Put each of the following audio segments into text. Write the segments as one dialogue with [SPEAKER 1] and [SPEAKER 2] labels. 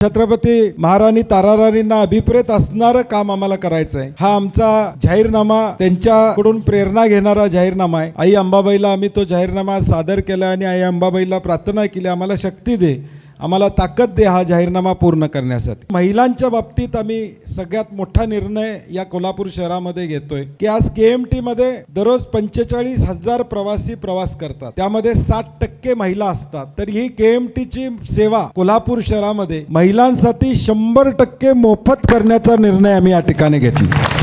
[SPEAKER 1] छत्रपती महाराणी ताराराणींना अभिप्रेत असणारं काम आम्हाला करायचं आहे। हा आमचा जाहीरनामा त्यांच्याकडून प्रेरणा घेणारा जाहीरनामा आहे। आई अंबाबाईला आम्ही तो जाहीरनामा सादर केला आणि आई अंबाबाईला प्रार्थना केली, आम्हाला शक्ती दे, आम्हाला ताकद दे हा जाहीरनामा पूर्ण करण्यासाठी। महिलांच्या बाबतीत आम्ही सगळ्यात मोठा निर्णय या कोल्हापूर शहरामध्ये घेतोय की आज KMT मध्ये दररोज 45,000 प्रवासी प्रवास करतात, त्यामध्ये 60% महिला असतात। तर ही KMT ची सेवा कोल्हापूर शहरामध्ये महिलांसाठी 100% मोफत करण्याचा निर्णय आम्ही या ठिकाणी घेतला।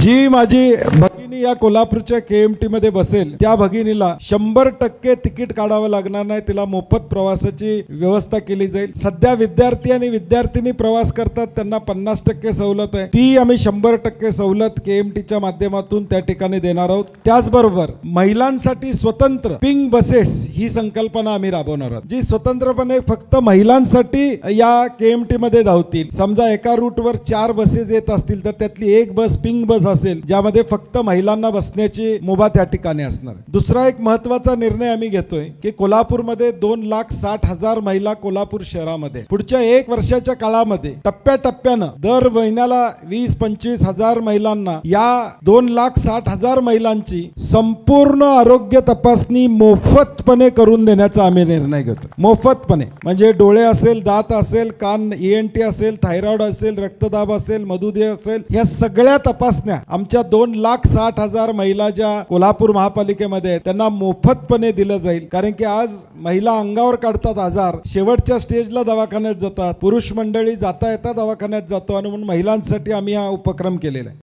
[SPEAKER 1] जी माझी भगिनी या कोल्हापूरच्या KMT मध्ये बसेल त्या भगिनीला 100% तिकीट काढावं लागणार नाही, तिला मोफत प्रवासाची व्यवस्था केली जाईल। सध्या विद्यार्थी आणि विद्यार्थिनी प्रवास करतात, त्यांना 50% सवलत आहे, ती आम्ही 100% सवलत KMTच्या माध्यमातून त्या ठिकाणी देणार आहोत। त्याचबरोबर महिलांसाठी स्वतंत्र पिंक बसेस ही संकल्पना आम्ही राबवणार आहोत, जी स्वतंत्रपणे फक्त महिलांसाठी या KMT मध्ये धावतील। समजा एका रूटवर 4 बसेस येत असतील तर त्यातली एक बस पिंक बस असेल, ज्यामध्ये फक्त महिलांना बसण्याची मुभा त्या ठिकाणी असणार। दुसरा एक महत्त्वाचा निर्णय आम्ही घेतोय की कोल्हापूरमध्ये 2,60,000 महिला कोल्हापूर शहरामध्ये पुढच्या 1 वर्षाच्या काळामध्ये टप्प्याटप्प्यानं दर महिन्याला 20-25 हजार महिलांना या 2,60,000 महिलांची संपूर्ण आरोग्य तपासणी मोफतपणे करून देण्याचा आम्ही निर्णय घेतो। मोफतपणे म्हणजे डोळे असेल, दात असेल, कान ENT असेल, थायरॉइड असेल, रक्तदाब असेल, मधुमेह असेल, या सगळ्या तपासण्या आमच्या 2,60,000 महिला ज्या कोल्हापूर महापालिकेमध्ये त्यांना मोफतपणे दिलं जाईल। कारण की आज महिला अंगावर काढतात आजार, शेवटच्या स्टेजला दवाखान्यात जातात, पुरुष मंडळी जाता येता दवाखान्यात जातो, आणि म्हणून महिलांसाठी आम्ही हा उपक्रम केलेला आहे।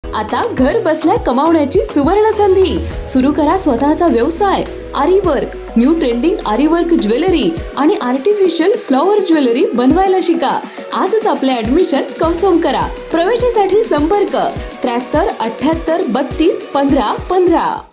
[SPEAKER 2] आता घर बसल्या कमावण्याची सुवर्ण संधी। सुरू करा स्वतःचा व्यवसाय। आरी वर्क, न्यू ट्रेंडिंग आरी वर्क ज्वेलरी आणि आर्टिफिशियल फ्लॉवर ज्वेलरी बनवायला शिका। आजच आपले ऍडमिशन कन्फर्म करा। प्रवेशासाठी संपर्क 73 78 32 15 15।